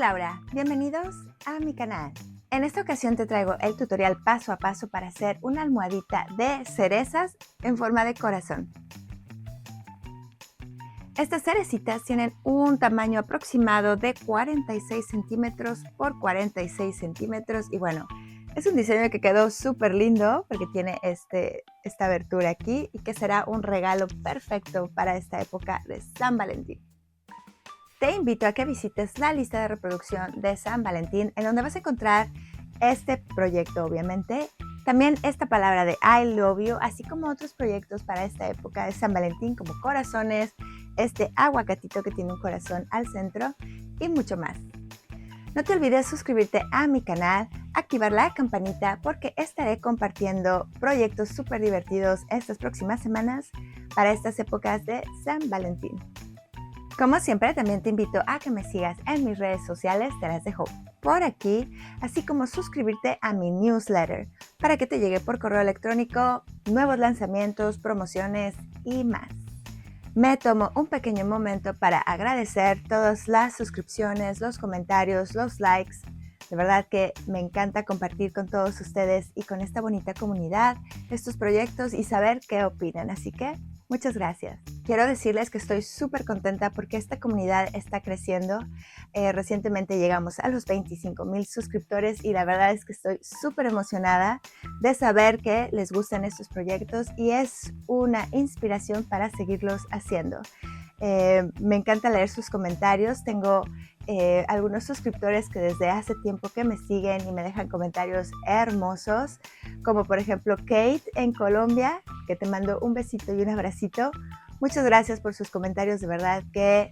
Laura, bienvenidos a mi canal. En esta ocasión te traigo el tutorial paso a paso para hacer una almohadita de cerezas en forma de corazón. Estas cerecitas tienen un tamaño aproximado de 46 centímetros por 46 centímetros y bueno, es un diseño que quedó súper lindo porque tiene esta abertura aquí y que será un regalo perfecto para esta época de San Valentín. Te invito a que visites la lista de reproducción de San Valentín, en donde vas a encontrar este proyecto, obviamente, también esta palabra de I love you, así como otros proyectos para esta época de San Valentín, como corazones, este aguacatito que tiene un corazón al centro y mucho más. No te olvides suscribirte a mi canal, activar la campanita porque estaré compartiendo proyectos súper divertidos estas próximas semanas para estas épocas de San Valentín. Como siempre, también te invito a que me sigas en mis redes sociales, te las dejo por aquí, así como suscribirte a mi newsletter para que te llegue por correo electrónico nuevos lanzamientos, promociones y más. Me tomo un pequeño momento para agradecer todas las suscripciones, los comentarios, los likes. De verdad que me encanta compartir con todos ustedes y con esta bonita comunidad estos proyectos y saber qué opinan, así que muchas gracias. Quiero decirles que estoy súper contenta porque esta comunidad está creciendo. Recientemente llegamos a los 25,000 suscriptores y la verdad es que estoy súper emocionada de saber que les gustan estos proyectos y es una inspiración para seguirlos haciendo. Me encanta leer sus comentarios. Tengo algunos suscriptores que desde hace tiempo que me siguen y me dejan comentarios hermosos, como por ejemplo Kate en Colombia, que te mando un besito y un abracito. Muchas gracias por sus comentarios, de verdad que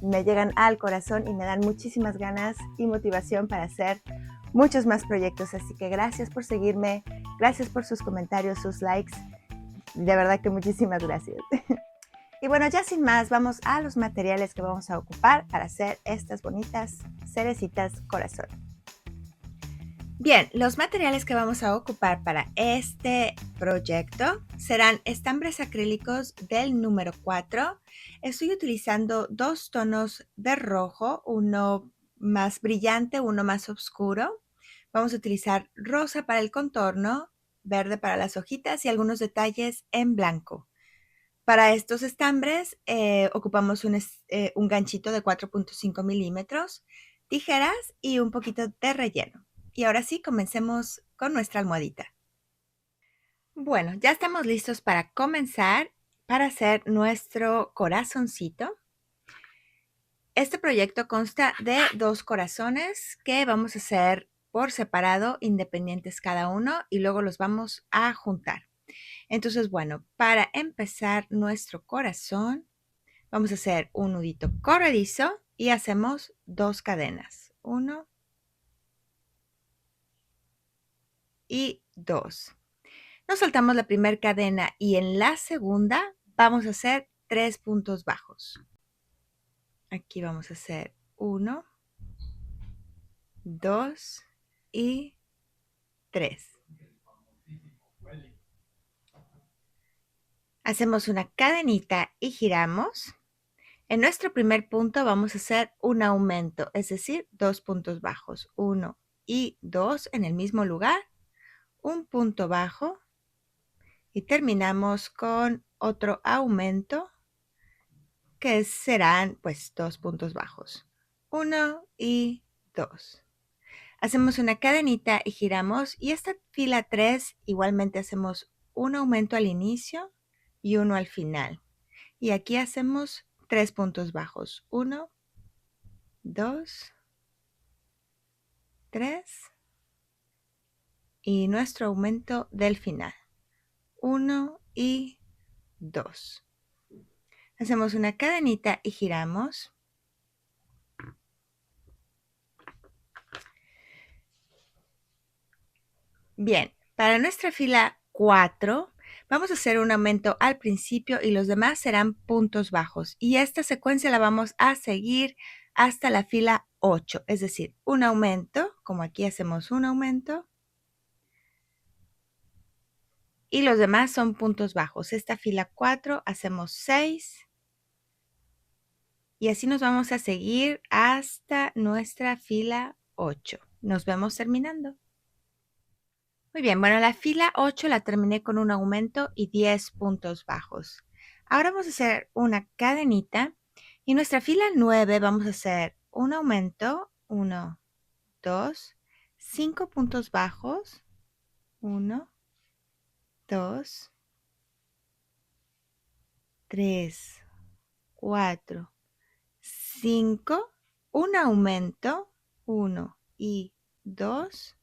me llegan al corazón y me dan muchísimas ganas y motivación para hacer muchos más proyectos, así que gracias por seguirme, gracias por sus comentarios, sus likes, de verdad que muchísimas gracias. Y bueno, ya sin más, vamos a los materiales que vamos a ocupar para hacer estas bonitas cerecitas corazón. Bien, los materiales que vamos a ocupar para este proyecto serán estambres acrílicos del número 4. Estoy utilizando dos tonos de rojo, uno más brillante, uno más oscuro. Vamos a utilizar rosa para el contorno, verde para las hojitas y algunos detalles en blanco. Para estos estambres ocupamos un ganchito de 4.5 milímetros, tijeras y un poquito de relleno. Y ahora sí, comencemos con nuestra almohadita. Bueno, ya estamos listos para comenzar para hacer nuestro corazoncito. Este proyecto consta de dos corazones que vamos a hacer por separado, independientes cada uno, y luego los vamos a juntar. Entonces, bueno, para empezar nuestro corazón, vamos a hacer un nudito corredizo y hacemos dos cadenas. 1 y 2. Nos soltamos la primera cadena y en la segunda vamos a hacer 3 puntos bajos. Aquí vamos a hacer 1, 2 y 3. Hacemos una cadenita y giramos. En nuestro primer punto vamos a hacer un aumento, es decir, 2 puntos bajos, 1 y 2 en el mismo lugar, un punto bajo y terminamos con otro aumento que serán pues 2 puntos bajos, 1 y 2. Hacemos una cadenita y giramos y esta fila 3 igualmente hacemos un aumento al inicio y uno al final. Y aquí hacemos 3 puntos bajos, 1, 2, 3 y nuestro aumento del final, 1 y 2. Hacemos una cadenita y giramos. Bien, para nuestra fila 4 vamos a hacer un aumento al principio y los demás serán puntos bajos. Y esta secuencia la vamos a seguir hasta la fila 8, es decir, un aumento, como aquí hacemos un aumento, y los demás son puntos bajos. Esta fila 4 hacemos 6 Y así nos vamos a seguir hasta nuestra fila 8. Nos vemos terminando. Muy bien, bueno, la fila 8 la terminé con un aumento y 10 puntos bajos. Ahora vamos a hacer una cadenita y en nuestra fila 9 vamos a hacer un aumento, 1, 2, 5 puntos bajos, 1, 2, 3, 4, 5, un aumento, 1 y 2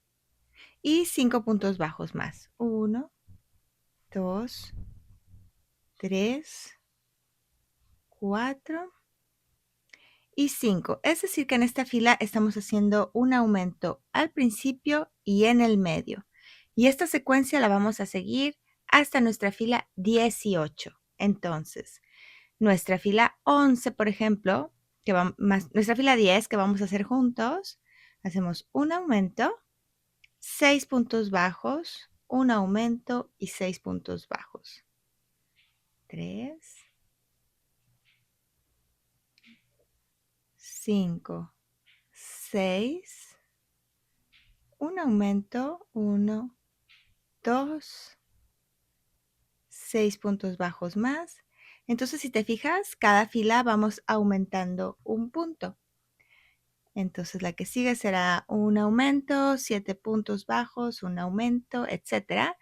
y 5 puntos bajos más, 1, 2, 3, 4 y 5. Es decir, que en esta fila estamos haciendo un aumento al principio y en el medio. Y esta secuencia la vamos a seguir hasta nuestra fila 18. Entonces, nuestra fila 11, por ejemplo, que va más, nuestra fila 10 que vamos a hacer juntos, hacemos un aumento, 6 puntos bajos, un aumento y 6 puntos bajos. 3, 5, 6, un aumento, 1, 2, 6 puntos bajos más. Entonces, si te fijas, cada fila vamos aumentando un punto. Entonces, la que sigue será un aumento, 7 puntos bajos, un aumento, etcétera,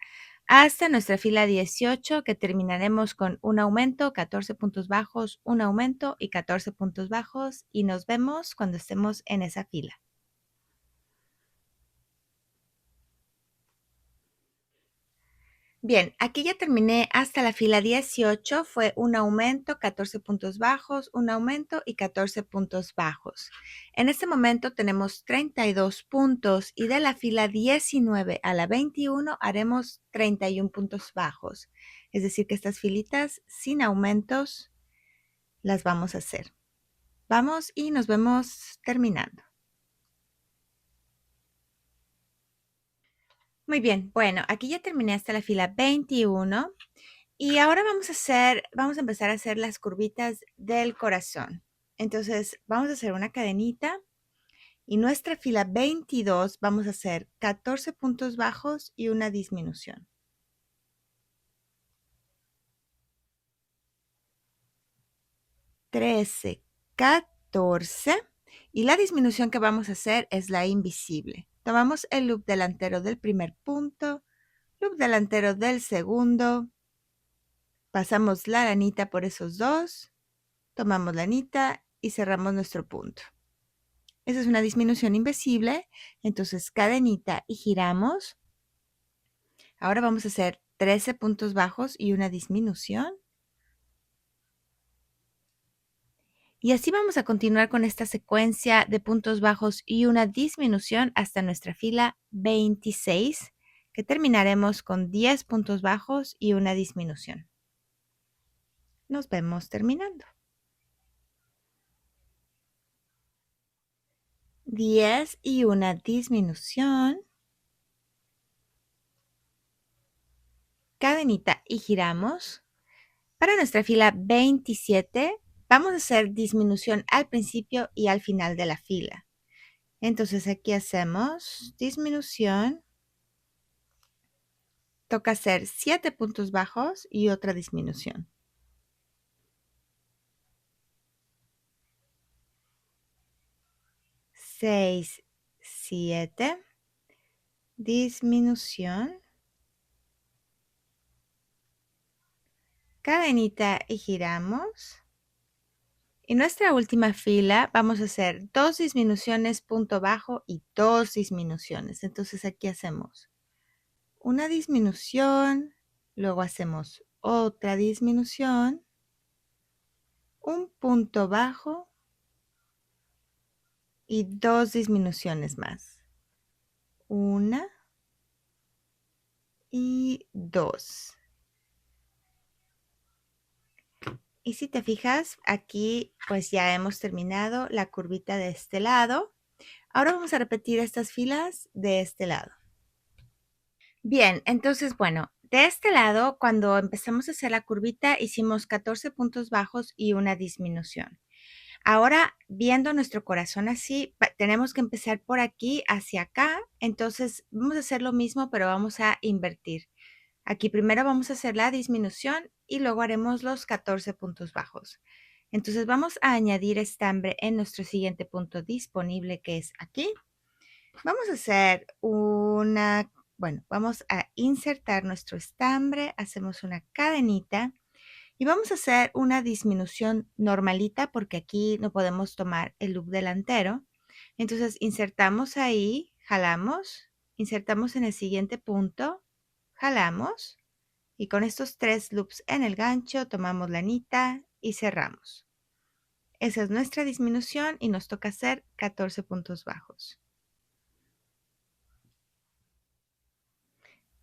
hasta nuestra fila 18, que terminaremos con un aumento, 14 puntos bajos, un aumento y 14 puntos bajos. Y nos vemos cuando estemos en esa fila. Bien, aquí ya terminé hasta la fila 18, fue un aumento, 14 puntos bajos, un aumento y 14 puntos bajos. En este momento tenemos 32 puntos y de la fila 19 a la 21 haremos 31 puntos bajos. Es decir, que estas filitas sin aumentos las vamos a hacer. Vamos y nos vemos terminando. Muy bien, bueno, aquí ya terminé hasta la fila 21. Y ahora vamos a empezar a hacer las curvitas del corazón. Entonces, vamos a hacer una cadenita y nuestra fila 22 vamos a hacer 14 puntos bajos y una disminución. 13, 14 y la disminución que vamos a hacer es la invisible. Tomamos el loop delantero del primer punto, loop delantero del segundo, pasamos la lanita por esos dos, tomamos lanita y cerramos nuestro punto. Esa es una disminución invisible, entonces cadenita y giramos. Ahora vamos a hacer 13 puntos bajos y una disminución. Y así vamos a continuar con esta secuencia de puntos bajos y una disminución hasta nuestra fila 26, que terminaremos con 10 puntos bajos y una disminución. Nos vemos terminando. 10 y una disminución. Cadenita y giramos. Para nuestra fila 27, vamos a hacer disminución al principio y al final de la fila. Entonces aquí hacemos disminución. Toca hacer 7 puntos bajos y otra disminución. 6, 7. Disminución. Cadenita y giramos. En nuestra última fila vamos a hacer 2 disminuciones, punto bajo y 2 disminuciones. Entonces aquí hacemos una disminución, luego hacemos otra disminución, un punto bajo y 2 disminuciones más. 1 y 2. Y si te fijas, aquí pues ya hemos terminado la curvita de este lado. Ahora vamos a repetir estas filas de este lado. Bien, entonces, bueno, de este lado, cuando empezamos a hacer la curvita, hicimos 14 puntos bajos y una disminución. Ahora, viendo nuestro corazón así, tenemos que empezar por aquí hacia acá. Entonces, vamos a hacer lo mismo, pero vamos a invertir. Aquí primero vamos a hacer la disminución y luego haremos los 14 puntos bajos. Entonces, vamos a añadir estambre en nuestro siguiente punto disponible, que es aquí. Vamos a hacer vamos a insertar nuestro estambre, hacemos una cadenita. Y vamos a hacer una disminución normalita porque aquí no podemos tomar el loop delantero. Entonces insertamos ahí, jalamos, insertamos en el siguiente punto, jalamos y con estos 3 loops en el gancho tomamos la anita y cerramos. Esa es nuestra disminución y nos toca hacer 14 puntos bajos.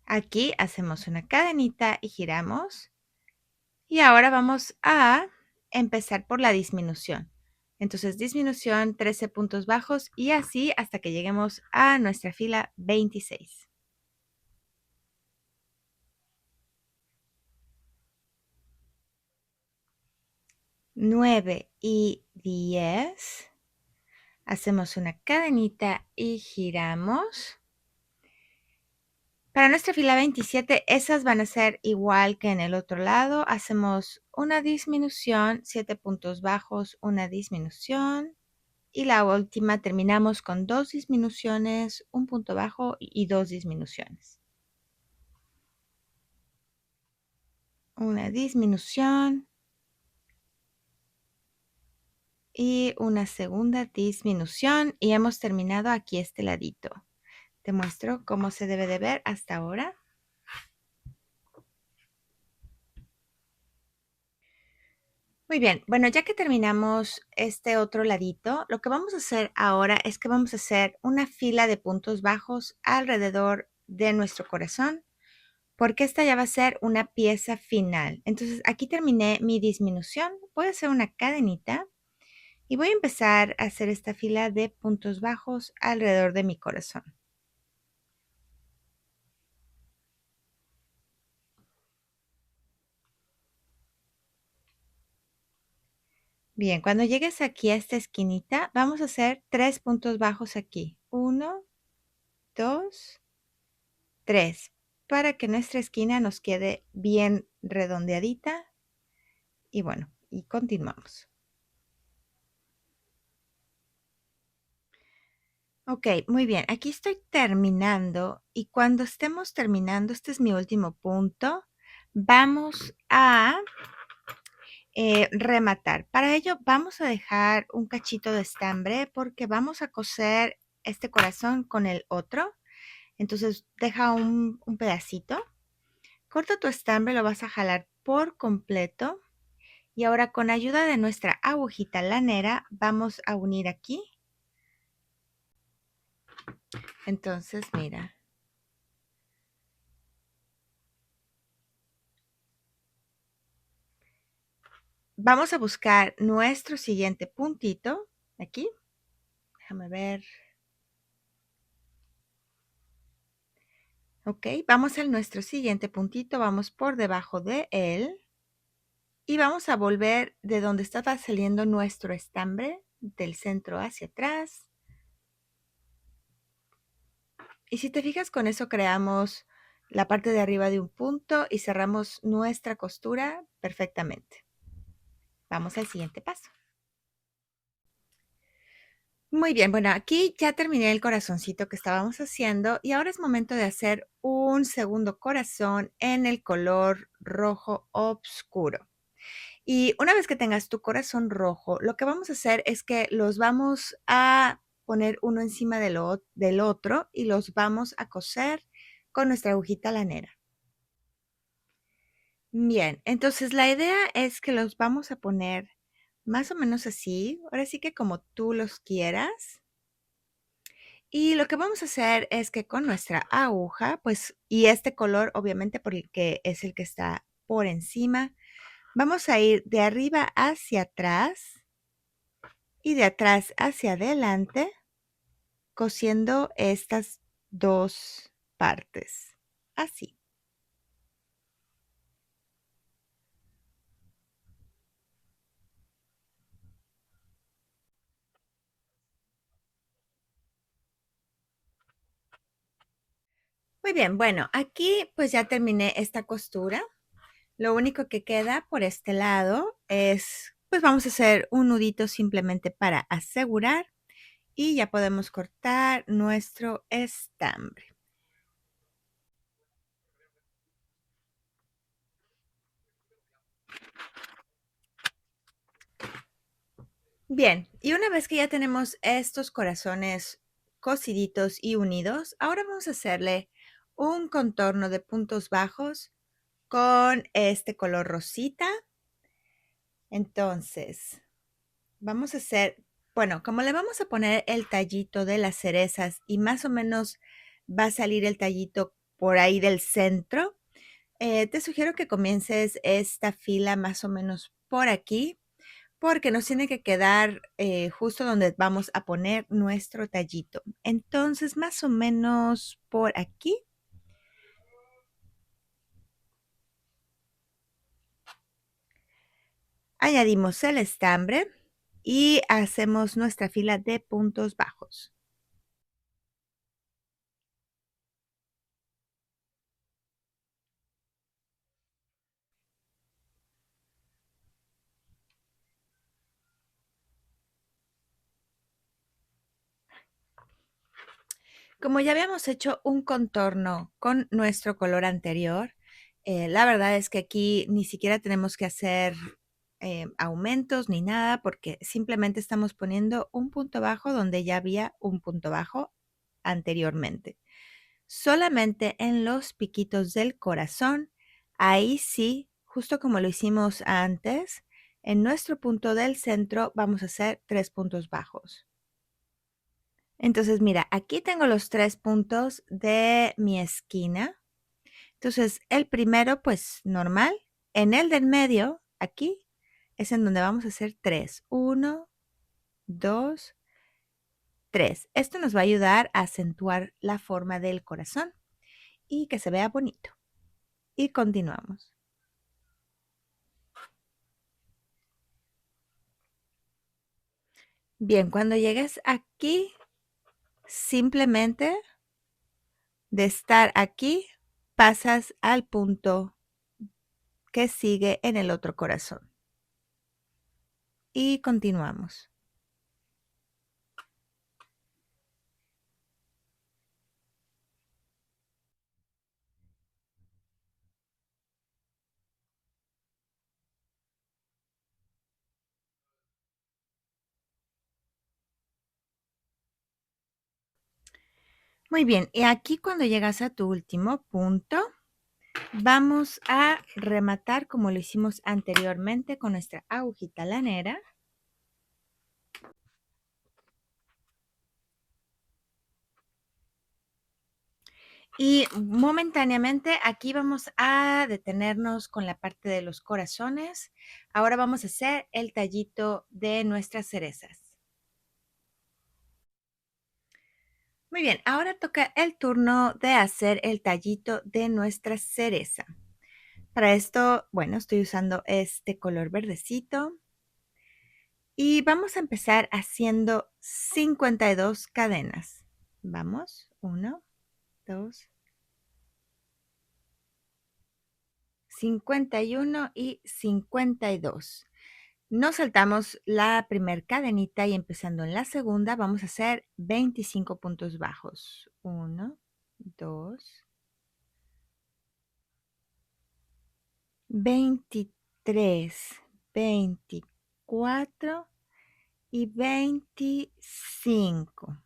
Aquí hacemos una cadenita y giramos. Y ahora vamos a empezar por la disminución. Entonces, disminución, 13 puntos bajos y así hasta que lleguemos a nuestra fila 26. 9 y 10. Hacemos una cadenita y giramos. Para nuestra fila 27, esas van a ser igual que en el otro lado. Hacemos una disminución, 7 puntos bajos, una disminución. Y la última terminamos con 2 disminuciones, un punto bajo y 2 disminuciones. Una disminución y una segunda disminución y hemos terminado aquí este ladito. Te muestro cómo se debe de ver hasta ahora. Muy bien, bueno, ya que terminamos este otro ladito, lo que vamos a hacer ahora es que vamos a hacer una fila de puntos bajos alrededor de nuestro corazón, porque esta ya va a ser una pieza final. Entonces, aquí terminé mi disminución. Voy a hacer una cadenita y voy a empezar a hacer esta fila de puntos bajos alrededor de mi corazón. Bien, cuando llegues aquí a esta esquinita, vamos a hacer 3 puntos bajos aquí. 1, 2, 3, para que nuestra esquina nos quede bien redondeadita. Y bueno, y continuamos. Ok, muy bien. Aquí estoy terminando y cuando estemos terminando, este es mi último punto, vamos a rematar. Para ello vamos a dejar un cachito de estambre porque vamos a coser este corazón con el otro. Entonces deja un pedacito. Corta tu estambre, lo vas a jalar por completo. Y ahora con ayuda de nuestra agujita lanera vamos a unir aquí. Entonces, mira. Vamos a buscar nuestro siguiente puntito. Aquí. Déjame ver. Ok, vamos a nuestro siguiente puntito. Vamos por debajo de él. Y vamos a volver de donde estaba saliendo nuestro estambre, del centro hacia atrás. Y si te fijas, con eso creamos la parte de arriba de un punto y cerramos nuestra costura perfectamente. Vamos al siguiente paso. Muy bien, bueno, aquí ya terminé el corazoncito que estábamos haciendo y ahora es momento de hacer un segundo corazón en el color rojo oscuro. Y una vez que tengas tu corazón rojo, lo que vamos a hacer es que los vamos a poner uno encima del otro y los vamos a coser con nuestra agujita lanera. Bien, entonces la idea es que los vamos a poner más o menos así, ahora sí que como tú los quieras. Y lo que vamos a hacer es que con nuestra aguja, pues, y este color obviamente porque es el que está por encima, vamos a ir de arriba hacia atrás y de atrás hacia adelante, cosiendo estas dos partes, así. Muy bien, bueno, aquí pues ya terminé esta costura. Lo único que queda por este lado es, pues vamos a hacer un nudito simplemente para asegurar y ya podemos cortar nuestro estambre. Bien, y una vez que ya tenemos estos corazones cosiditos y unidos, ahora vamos a hacerle un contorno de puntos bajos con este color rosita. Entonces, vamos a hacer, bueno, como le vamos a poner el tallito de las cerezas y más o menos va a salir el tallito por ahí del centro, te sugiero que comiences esta fila más o menos por aquí, porque nos tiene que quedar justo donde vamos a poner nuestro tallito. Entonces, más o menos por aquí, añadimos el estambre y hacemos nuestra fila de puntos bajos. Como ya habíamos hecho un contorno con nuestro color anterior, la verdad es que aquí ni siquiera tenemos que hacer aumentos ni nada porque simplemente estamos poniendo un punto bajo donde ya había un punto bajo anteriormente. Solamente en los piquitos del corazón, ahí sí, justo como lo hicimos antes, en nuestro punto del centro vamos a hacer 3 puntos bajos. Entonces, mira, aquí tengo los 3 puntos de mi esquina. Entonces, el primero, pues normal. En el del medio, aquí, es en donde vamos a hacer 3. 1, 2, 3. Esto nos va a ayudar a acentuar la forma del corazón y que se vea bonito. Y continuamos. Bien, cuando llegues aquí, simplemente de estar aquí, pasas al punto que sigue en el otro corazón. Y continuamos. Muy bien, y aquí cuando llegas a tu último punto, vamos a rematar como lo hicimos anteriormente con nuestra agujita lanera. Y momentáneamente aquí vamos a detenernos con la parte de los corazones. Ahora vamos a hacer el tallito de nuestras cerezas. Muy bien, ahora toca el turno de hacer el tallito de nuestra cereza. Para esto, bueno, estoy usando este color verdecito. Y vamos a empezar haciendo 52 cadenas. Vamos, 1, 2, 51 y 52. Nos saltamos la primer cadenita y empezando en la segunda vamos a hacer 25 puntos bajos. 1, 2, 23, 24 y 25.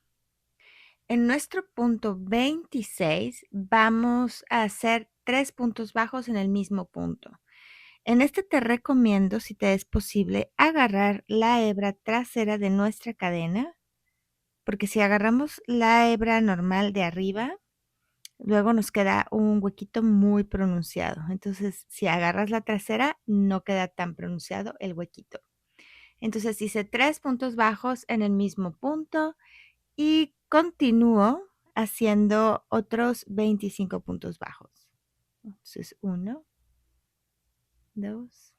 En nuestro punto 26 vamos a hacer 3 puntos bajos en el mismo punto. En este te recomiendo, si te es posible, agarrar la hebra trasera de nuestra cadena, porque si agarramos la hebra normal de arriba, luego nos queda un huequito muy pronunciado. Entonces, si agarras la trasera, no queda tan pronunciado el huequito. Entonces, hice 3 puntos bajos en el mismo punto y continúo haciendo otros 25 puntos bajos. Entonces, 1, 2.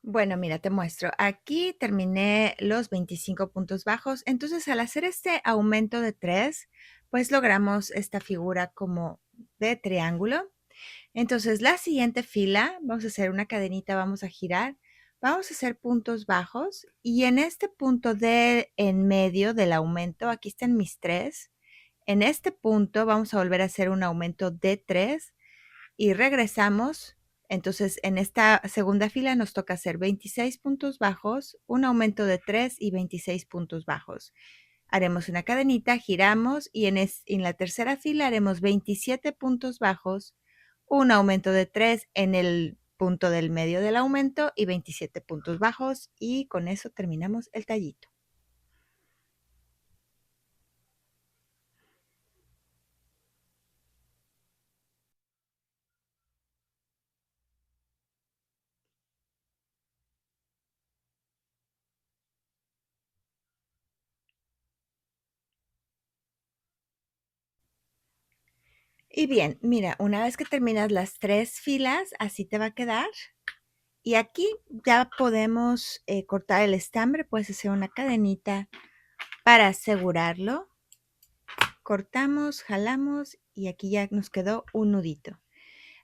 Bueno, mira, te muestro. Aquí terminé los 25 puntos bajos. Entonces, al hacer este aumento de 3, pues logramos esta figura como de triángulo. Entonces, la siguiente fila, vamos a hacer una cadenita, vamos a girar, vamos a hacer puntos bajos y en este punto de en medio del aumento, aquí están mis 3, en este punto vamos a volver a hacer un aumento de 3 y regresamos. Entonces, en esta segunda fila nos toca hacer 26 puntos bajos, un aumento de 3 y 26 puntos bajos. Haremos una cadenita, giramos y en la tercera fila haremos 27 puntos bajos, un aumento de 3 en el punto del medio del aumento y 27 puntos bajos y con eso terminamos el tallito. Y bien, mira, una vez que terminas las 3 filas, así te va a quedar. Y aquí ya podemos cortar el estambre, puedes hacer una cadenita para asegurarlo. Cortamos, jalamos y aquí ya nos quedó un nudito.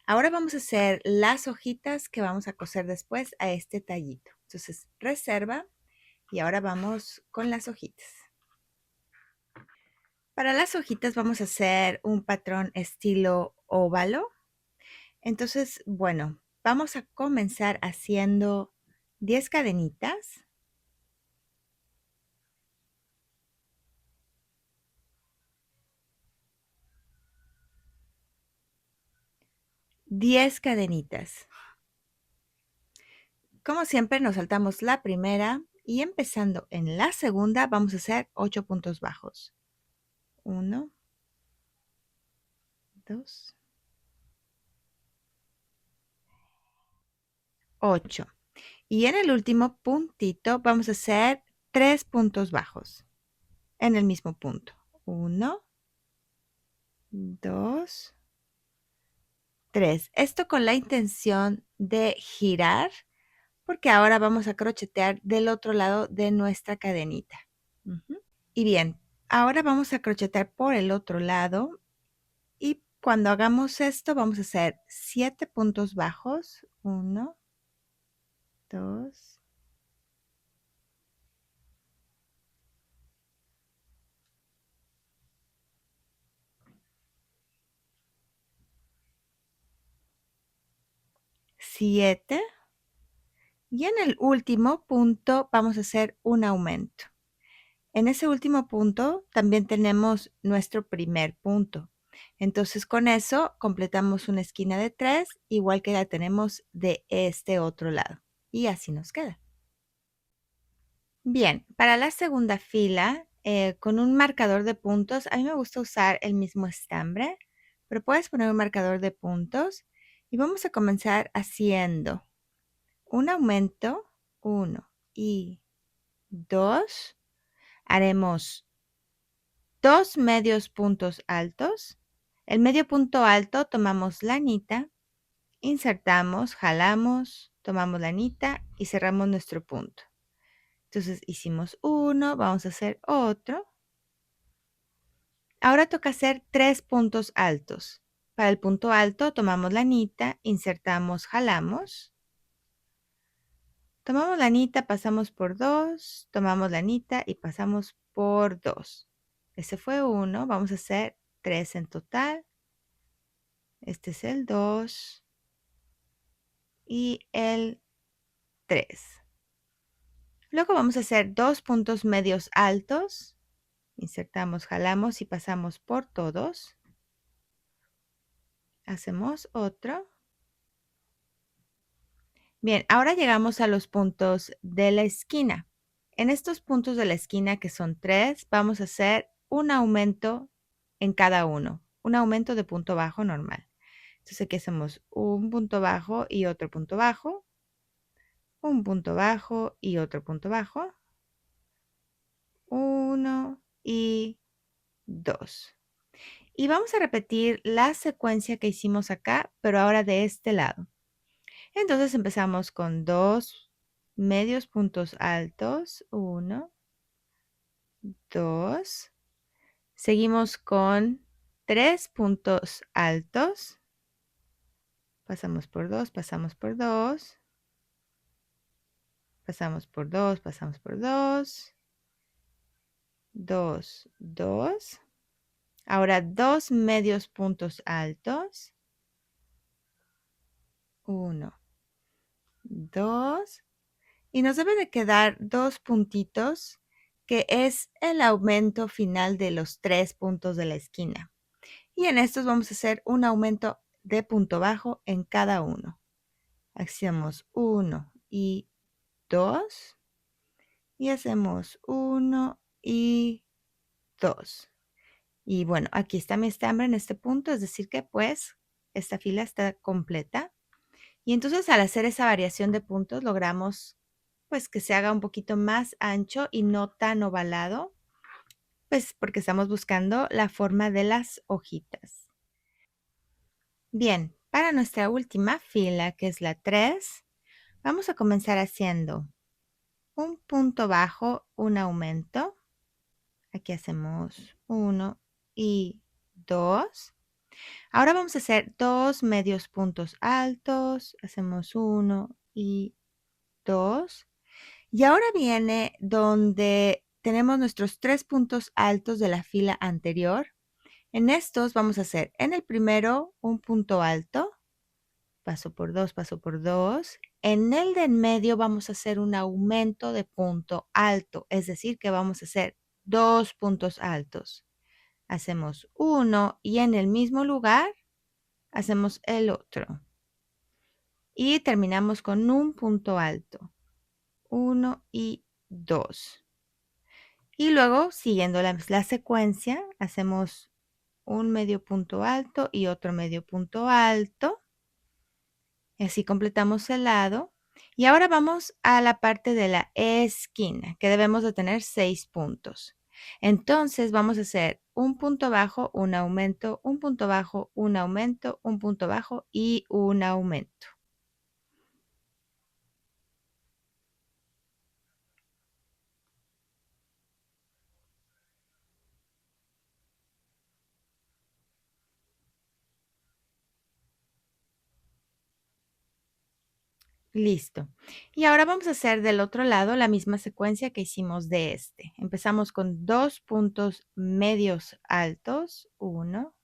Ahora vamos a hacer las hojitas que vamos a coser después a este tallito. Entonces, reserva y ahora vamos con las hojitas. Para las hojitas vamos a hacer un patrón estilo óvalo. Entonces, bueno, vamos a comenzar haciendo 10 cadenitas. 10 cadenitas. Como siempre, nos saltamos la primera y empezando en la segunda vamos a hacer 8 puntos bajos. 1, 2, 8. Y en el último puntito vamos a hacer 3 puntos bajos en el mismo punto. 1, 2, 3. Esto con la intención de girar porque ahora vamos a crochetear del otro lado de nuestra cadenita. Y bien, ahora vamos a crochetear por el otro lado y cuando hagamos esto vamos a hacer 7 puntos bajos. 1, 2, 7. Y en el último punto vamos a hacer un aumento. En ese último punto también tenemos nuestro primer punto. Entonces con eso completamos una esquina de 3, igual que la tenemos de este otro lado. Y así nos queda. Bien, para la segunda fila, con un marcador de puntos, a mí me gusta usar el mismo estambre, pero puedes poner un marcador de puntos y vamos a comenzar haciendo un aumento, 1 y 2. Haremos 2 medios puntos altos. El medio punto alto tomamos la anita, insertamos, jalamos, tomamos la anita y cerramos nuestro punto. Entonces hicimos uno, vamos a hacer otro. Ahora toca hacer 3 puntos altos. Para el punto alto tomamos la anita, insertamos, jalamos. Tomamos la anita, pasamos por 2, tomamos la anita y pasamos por 2. Ese fue uno, vamos a hacer 3 en total. Este es el 2 y el 3. Luego vamos a hacer 2 puntos medios altos. Insertamos, jalamos y pasamos por todos. Hacemos otro. Bien, ahora llegamos a los puntos de la esquina. En estos puntos de la esquina, que son 3, vamos a hacer un aumento en cada uno. Un aumento de punto bajo normal. Entonces aquí hacemos un punto bajo y otro punto bajo. Un punto bajo y otro punto bajo. 1 y 2. Y vamos a repetir la secuencia que hicimos acá, pero ahora de este lado. Entonces empezamos con 2 medios puntos altos. 1, 2. Seguimos con 3 puntos altos. Pasamos por 2, pasamos por 2. Pasamos por 2, pasamos por 2. 2, 2. Ahora 2 medios puntos altos. 1, 2. Y nos debe de quedar 2 puntitos, que es el aumento final de los 3 puntos de la esquina. Y en estos vamos a hacer un aumento de punto bajo en cada uno. Hacemos 1 y 2. Y hacemos 1 y 2. Y bueno, aquí está mi estambre en este punto, es decir que pues esta fila está completa. Y entonces al hacer esa variación de puntos logramos pues que se haga un poquito más ancho y no tan ovalado, pues porque estamos buscando la forma de las hojitas. Bien, para nuestra última fila, que es la 3, vamos a comenzar haciendo un punto bajo, un aumento. Aquí hacemos 1 y 2. Ahora vamos a hacer 2 medios puntos altos. Hacemos 1 y 2. Y ahora viene donde tenemos nuestros 3 puntos altos de la fila anterior. En estos vamos a hacer en el primero un punto alto. Paso por 2, paso por 2. En el de en medio vamos a hacer un aumento de punto alto. Es decir, que vamos a hacer 2 puntos altos. Hacemos uno y en el mismo lugar hacemos el otro. Y terminamos con un punto alto. 1 y 2. Y luego, siguiendo la secuencia, hacemos un medio punto alto y otro medio punto alto. Y así completamos el lado. Y ahora vamos a la parte de la esquina, que debemos de tener 6 puntos. Entonces vamos a hacer un punto bajo, un aumento, un punto bajo, un aumento, un punto bajo y un aumento. Listo. Y ahora vamos a hacer del otro lado la misma secuencia que hicimos de este. Empezamos con 2 puntos medios altos. 1,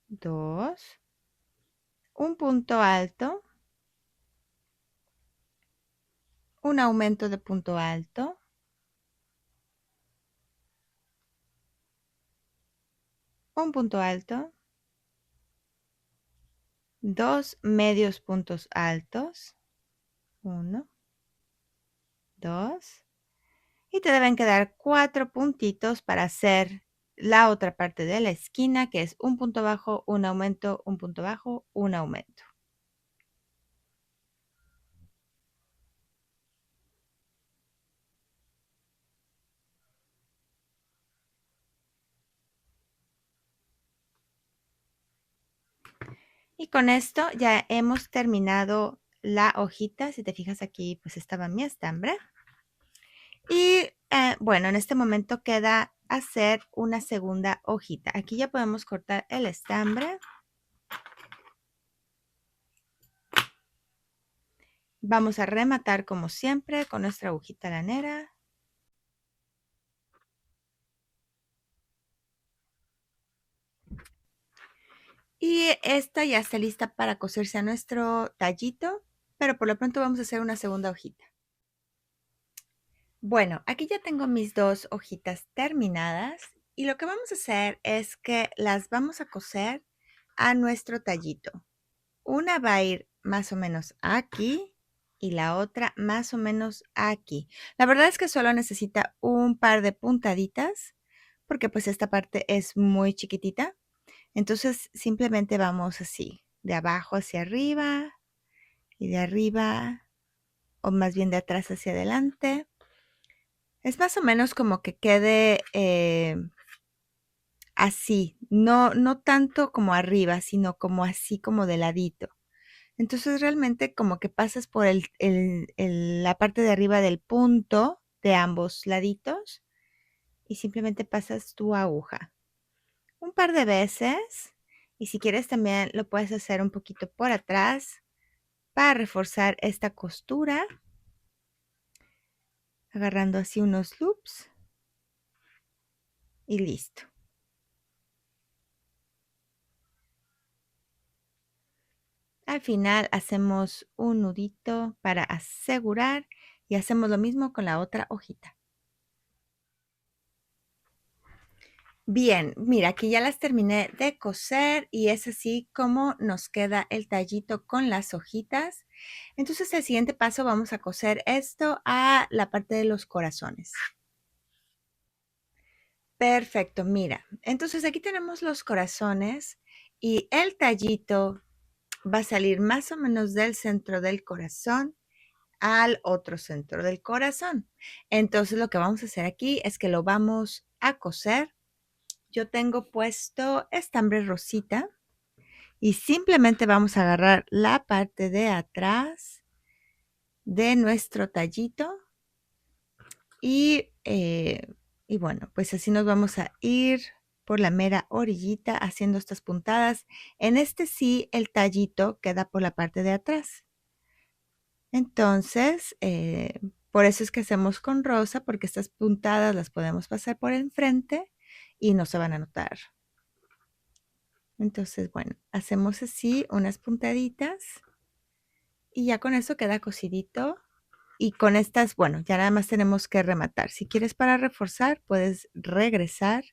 2. Un punto alto. Un aumento de punto alto. Un punto alto. 2 medios puntos altos. 1, 2. Y te deben quedar 4 puntitos para hacer la otra parte de la esquina, que es un punto bajo, un aumento, un punto bajo, un aumento. Y con esto ya hemos terminado la hojita. Si te fijas aquí, pues estaba mi estambre. Y bueno, en este momento queda hacer una segunda hojita. Aquí ya podemos cortar el estambre. Vamos a rematar como siempre con nuestra agujita lanera. Y esta ya está lista para coserse a nuestro tallito, pero por lo pronto vamos a hacer una segunda hojita. Bueno, aquí ya tengo mis 2 hojitas terminadas y lo que vamos a hacer es que las vamos a coser a nuestro tallito. Una va a ir más o menos aquí y la otra más o menos aquí. La verdad es que solo necesita un par de puntaditas porque pues esta parte es muy chiquitita. Entonces simplemente vamos así, de abajo hacia arriba y de arriba, o más bien de atrás hacia adelante. Es más o menos como que quede así, no tanto como arriba, sino como así como de ladito. Entonces realmente como que pasas por la parte de arriba del punto de ambos laditos y simplemente pasas tu aguja un par de veces. Y si quieres también lo puedes hacer un poquito por atrás para reforzar esta costura, agarrando así unos loops y listo. Al final hacemos un nudito para asegurar y hacemos lo mismo con la otra hojita. Bien, mira, aquí ya las terminé de coser y es así como nos queda el tallito con las hojitas. Entonces, el siguiente paso vamos a coser esto a la parte de los corazones. Perfecto, mira. Entonces, aquí tenemos los corazones y el tallito va a salir más o menos del centro del corazón al otro centro del corazón. Entonces, lo que vamos a hacer aquí es que lo vamos a coser. Yo tengo puesto estambre rosita y simplemente vamos a agarrar la parte de atrás de nuestro tallito y, bueno, pues así nos vamos a ir por la mera orillita haciendo estas puntadas. En este sí, el tallito queda por la parte de atrás. Entonces, por eso es que hacemos con rosa, porque estas puntadas las podemos pasar por enfrente y no se van a notar. Entonces, bueno, hacemos así unas puntaditas y ya con eso queda cosidito. Y con estas, bueno, ya nada más tenemos que rematar. Si quieres para reforzar, puedes regresar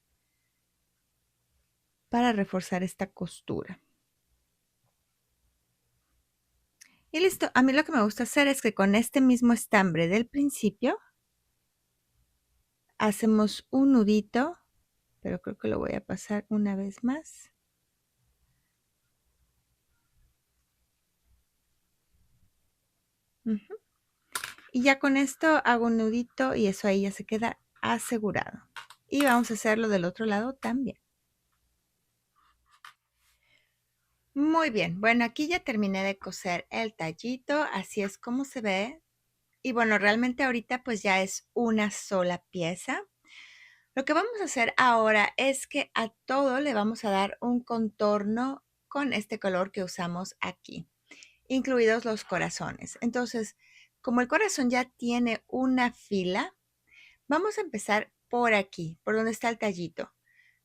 para reforzar esta costura. Y listo. A mí lo que me gusta hacer es que con este mismo estambre del principio, hacemos un nudito, pero creo que lo voy a pasar una vez más. Y ya con esto hago un nudito y eso ahí ya se queda asegurado. Y vamos a hacerlo del otro lado también. Muy bien, bueno, aquí ya terminé de coser el tallito, así es como se ve. Y bueno, realmente ahorita pues ya es una sola pieza. Lo que vamos a hacer ahora es que a todo le vamos a dar un contorno con este color que usamos aquí, incluidos los corazones. Entonces, como el corazón ya tiene una fila, vamos a empezar por aquí, por donde está el tallito.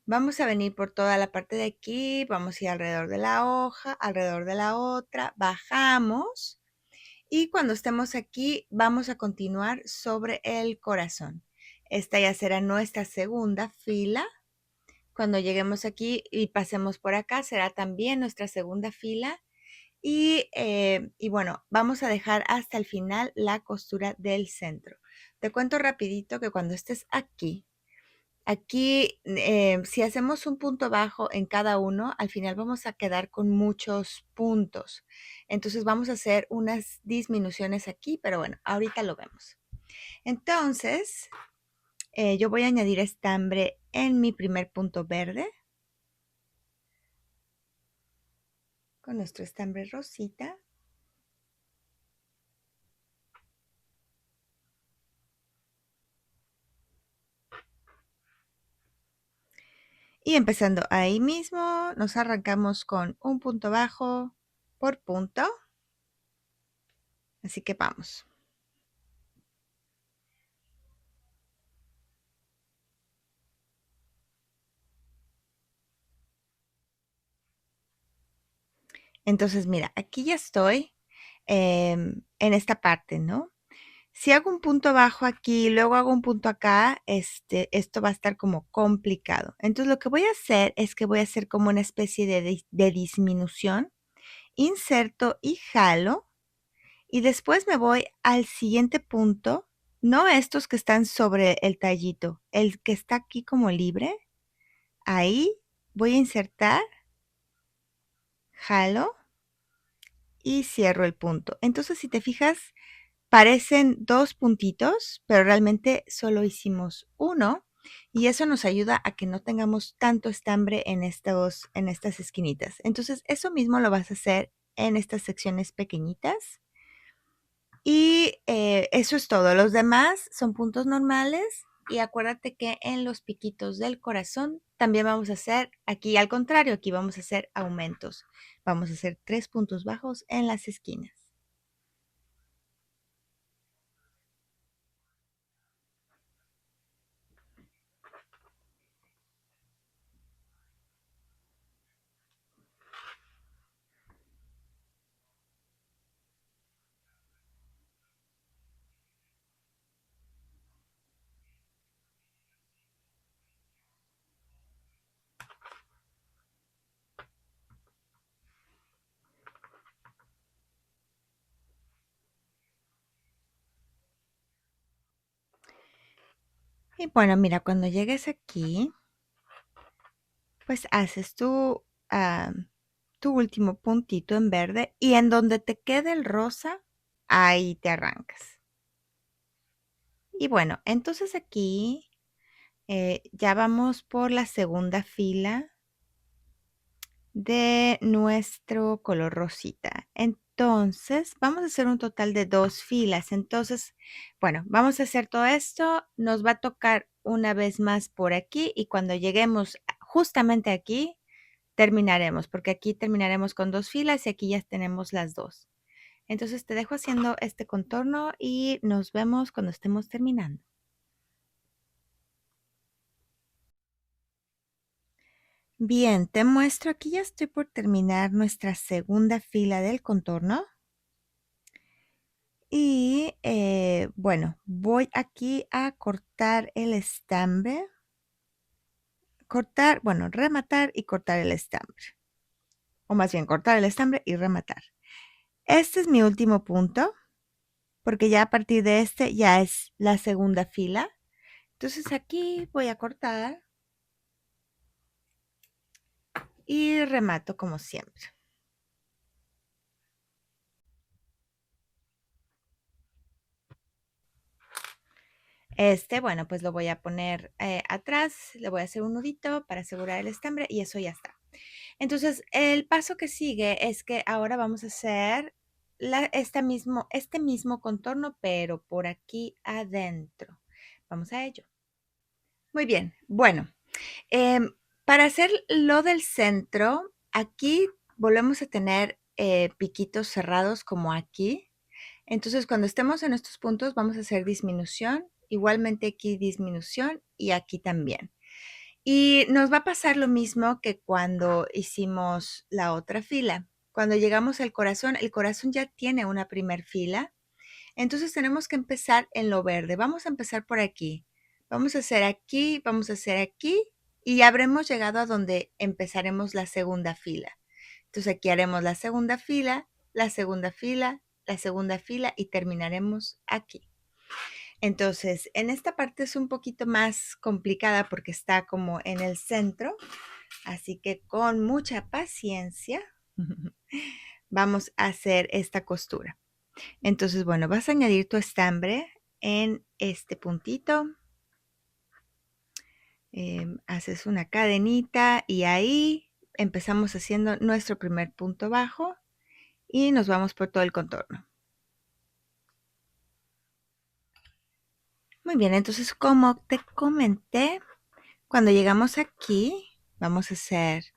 Vamos a venir por toda la parte de aquí, vamos a ir alrededor de la hoja, alrededor de la otra, bajamos y cuando estemos aquí vamos a continuar sobre el corazón. Esta ya será nuestra segunda fila. Cuando lleguemos aquí y pasemos por acá será también nuestra segunda fila. Y bueno, vamos a dejar hasta el final la costura del centro. Te cuento rapidito que cuando estés aquí, si hacemos un punto bajo en cada uno, al final vamos a quedar con muchos puntos. Entonces vamos a hacer unas disminuciones aquí, pero bueno, ahorita lo vemos. Entonces, yo voy a añadir estambre en mi primer punto verde con nuestro estambre rosita. Y empezando ahí mismo, nos arrancamos con un punto bajo por punto. Así que vamos. Entonces, mira, aquí ya estoy en esta parte, ¿no? Si hago un punto bajo aquí, luego hago un punto acá, esto va a estar como complicado. Entonces, lo que voy a hacer es que voy a hacer como una especie de disminución. Inserto y jalo. Y después me voy al siguiente punto. No estos que están sobre el tallito, el que está aquí como libre. Ahí voy a insertar, jalo y cierro el punto. Entonces, si te fijas, parecen dos puntitos, pero realmente solo hicimos uno y eso nos ayuda a que no tengamos tanto estambre en estas esquinitas. Entonces, eso mismo lo vas a hacer en estas secciones pequeñitas y eso es todo. Los demás son puntos normales y acuérdate que en los piquitos del corazón también vamos a hacer, aquí al contrario, aquí vamos a hacer aumentos. Vamos a hacer 3 puntos bajos en las esquinas. Y bueno, mira, cuando llegues aquí, pues haces tu último puntito en verde y en donde te quede el rosa, ahí te arrancas. Y bueno, entonces aquí ya vamos por la segunda fila de nuestro color rosita. Entonces, vamos a hacer un total de 2 filas. Entonces, bueno, vamos a hacer todo esto. Nos va a tocar una vez más por aquí y cuando lleguemos justamente aquí, terminaremos, porque aquí terminaremos con 2 filas y aquí ya tenemos las 2. Entonces, te dejo haciendo este contorno y nos vemos cuando estemos terminando. Bien, te muestro, aquí ya estoy por terminar nuestra segunda fila del contorno. Y bueno, voy aquí a cortar el estambre. Cortar, bueno, rematar y cortar el estambre. O más bien, cortar el estambre y rematar. Este es mi último punto, porque ya a partir de este ya es la segunda fila. Entonces aquí voy a cortar y remato como siempre. Bueno, pues lo voy a poner atrás, le voy a hacer un nudito para asegurar el estambre y eso ya está. Entonces, el paso que sigue es que ahora vamos a hacer este mismo contorno, pero por aquí adentro. Vamos a ello. Muy bien, bueno, em, para hacer lo del centro, aquí volvemos a tener piquitos cerrados como aquí. Entonces, cuando estemos en estos puntos, vamos a hacer disminución, igualmente aquí disminución y aquí también. Y nos va a pasar lo mismo que cuando hicimos la otra fila. Cuando llegamos al corazón, el corazón ya tiene una primer fila. Entonces tenemos que empezar en lo verde. Vamos a empezar por aquí. Vamos a hacer aquí y ya habremos llegado a donde empezaremos la segunda fila. Entonces aquí haremos la segunda fila, la segunda fila, la segunda fila y terminaremos aquí. Entonces, en esta parte es un poquito más complicada porque está como en el centro, así que con mucha paciencia vamos a hacer esta costura. Entonces, bueno, vas a añadir tu estambre en este puntito. Haces una cadenita y ahí empezamos haciendo nuestro primer punto bajo y nos vamos por todo el contorno. Muy bien, entonces como te comenté, cuando llegamos aquí, vamos a hacer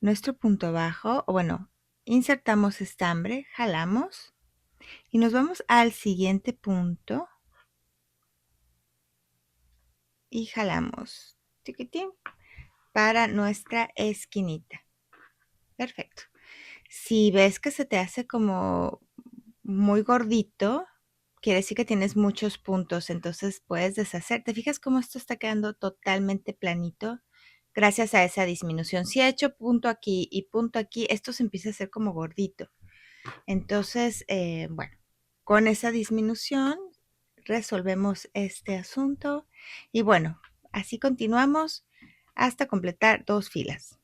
nuestro punto bajo, o bueno, insertamos estambre, jalamos y nos vamos al siguiente punto y jalamos tiquitín para nuestra esquinita. Perfecto. Si ves que se te hace como muy gordito, quiere decir que tienes muchos puntos, entonces puedes deshacer. ¿Te fijas cómo esto está quedando totalmente planito? Gracias a esa disminución. Si he hecho punto aquí y punto aquí, esto se empieza a hacer como gordito. Entonces, bueno, con esa disminución resolvemos este asunto y bueno, así continuamos hasta completar 2 filas.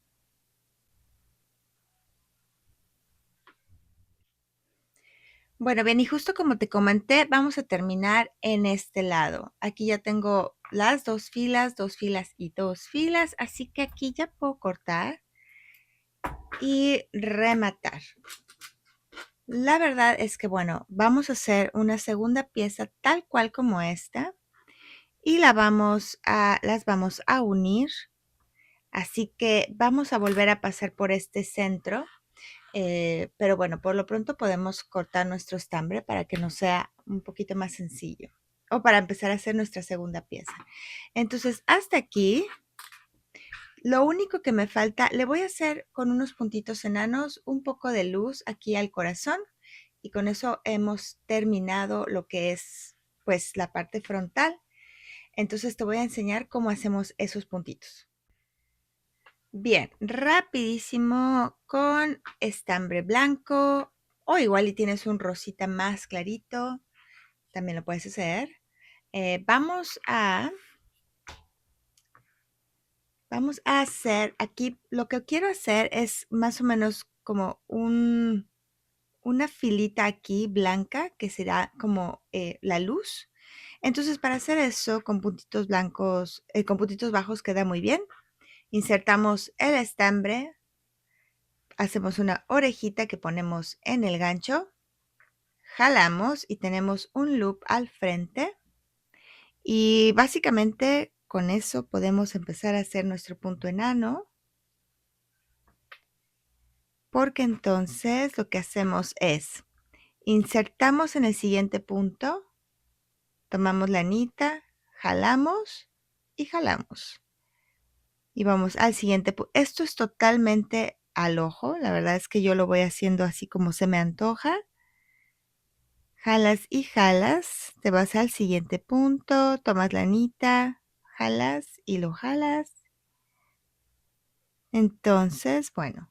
Bueno, bien, y justo como te comenté, vamos a terminar en este lado. Aquí ya tengo las 2 filas y 2 filas, así que aquí ya puedo cortar y rematar. La verdad es que, bueno, vamos a hacer una segunda pieza tal cual como esta y las vamos a unir. Así que vamos a volver a pasar por este centro. Pero bueno, por lo pronto podemos cortar nuestro estambre para que nos sea un poquito más sencillo. O para empezar a hacer nuestra segunda pieza. Entonces, hasta aquí, lo único que me falta, le voy a hacer con unos puntitos enanos un poco de luz aquí al corazón. Y con eso hemos terminado lo que es pues la parte frontal. Entonces te voy a enseñar cómo hacemos esos puntitos. Bien, rapidísimo con estambre blanco o igual y tienes un rosita más clarito, también lo puedes hacer. Vamos a hacer aquí, lo que quiero hacer es más o menos como una filita aquí blanca que será como la luz. Entonces para hacer eso con puntitos blancos, con puntitos bajos queda muy bien. Insertamos el estambre. Hacemos una orejita que ponemos en el gancho, jalamos y tenemos un loop al frente y básicamente con eso podemos empezar a hacer nuestro punto enano, porque entonces lo que hacemos es insertamos en el siguiente punto, tomamos la anita, jalamos y jalamos y vamos al siguiente punto. Esto es totalmente al ojo, la verdad es que yo lo voy haciendo así como se me antoja. Jalas y jalas, te vas al siguiente punto, tomas la anita, jalas y lo jalas. Entonces, bueno,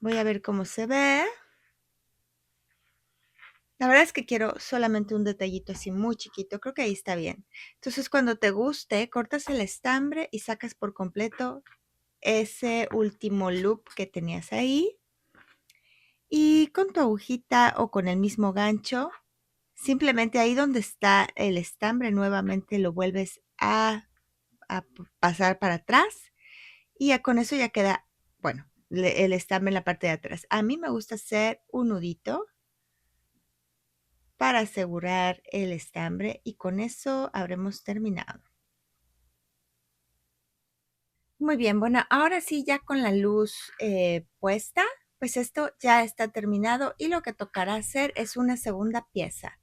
voy a ver cómo se ve. La verdad es que quiero solamente un detallito así muy chiquito, creo que ahí está bien. Entonces, cuando te guste, cortas el estambre y sacas por completo ese último loop que tenías ahí. Y con tu agujita o con el mismo gancho, simplemente ahí donde está el estambre, nuevamente lo vuelves a pasar para atrás y ya con eso ya queda, bueno, el estambre en la parte de atrás. A mí me gusta hacer un nudito para asegurar el estambre y con eso habremos terminado. Muy bien, bueno, ahora sí ya con la luz puesta, pues esto ya está terminado y lo que tocará hacer es una segunda pieza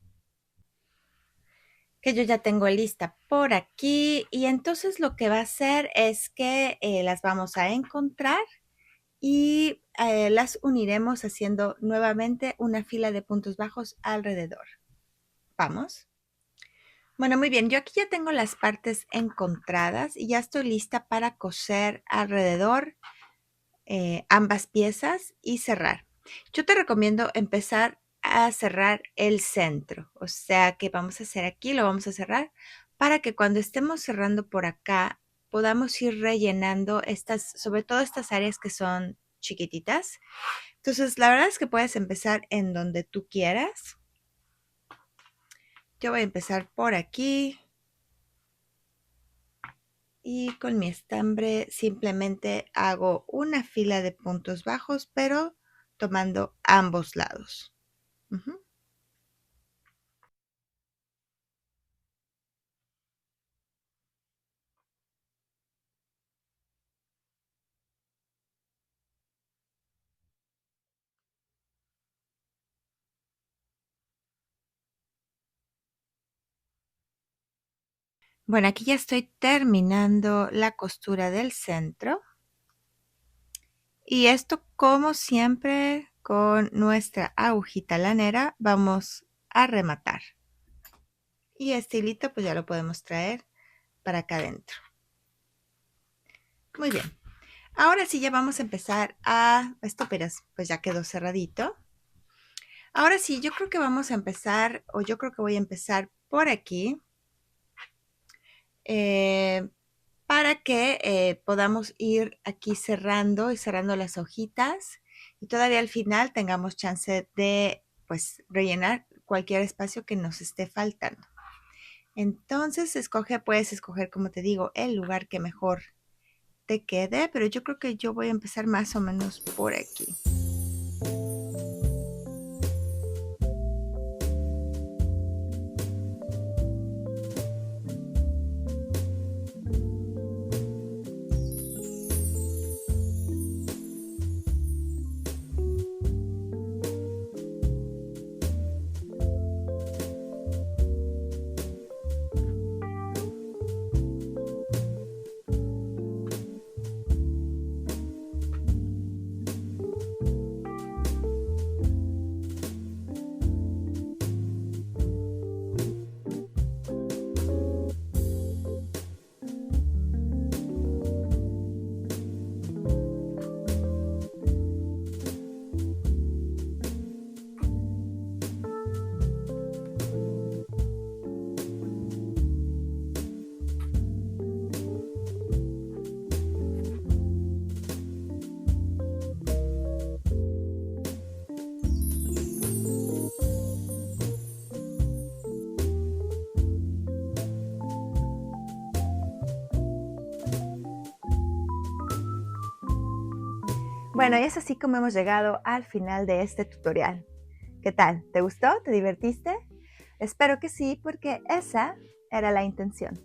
que yo ya tengo lista por aquí y entonces lo que va a hacer es que las vamos a encontrar y las uniremos haciendo nuevamente una fila de puntos bajos alrededor. ¿Vamos? Bueno, muy bien. Yo aquí ya tengo las partes encontradas y ya estoy lista para coser alrededor ambas piezas y cerrar. Yo te recomiendo empezar a cerrar el centro. O sea que vamos a hacer aquí, lo vamos a cerrar para que cuando estemos cerrando por acá podamos ir rellenando estas, sobre todo estas áreas que son chiquititas. Entonces, la verdad es que puedes empezar en donde tú quieras. Yo voy a empezar por aquí. Y con mi estambre simplemente hago una fila de puntos bajos, pero tomando ambos lados. Ujú. Bueno, aquí ya estoy terminando la costura del centro. Y esto, como siempre, con nuestra agujita lanera, vamos a rematar. Y este hilito, pues ya lo podemos traer para acá adentro. Muy bien. Ahora sí ya vamos a empezar esto, pero pues ya quedó cerradito. Ahora sí, yo creo que vamos a empezar, o yo creo que voy a empezar por aquí, eh, para que podamos ir aquí cerrando y cerrando las hojitas y todavía al final tengamos chance de pues rellenar cualquier espacio que nos esté faltando. Entonces puedes escoger, como te digo, el lugar que mejor te quede, pero yo creo que yo voy a empezar más o menos por aquí. Bueno, y es así como hemos llegado al final de este tutorial. ¿Qué tal? ¿Te gustó? ¿Te divertiste? Espero que sí, porque esa era la intención.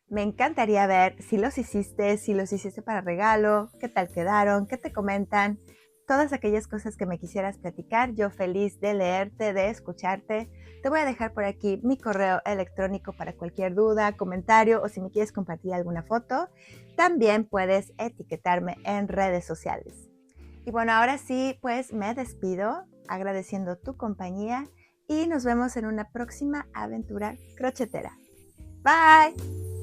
Me encantaría ver si los hiciste para regalo, qué tal quedaron, qué te comentan, todas aquellas cosas que me quisieras platicar. Yo feliz de leerte, de escucharte. Te voy a dejar por aquí mi correo electrónico para cualquier duda, comentario o si me quieres compartir alguna foto. También puedes etiquetarme en redes sociales. Y bueno, ahora sí, pues me despido agradeciendo tu compañía y nos vemos en una próxima aventura crochetera. Bye.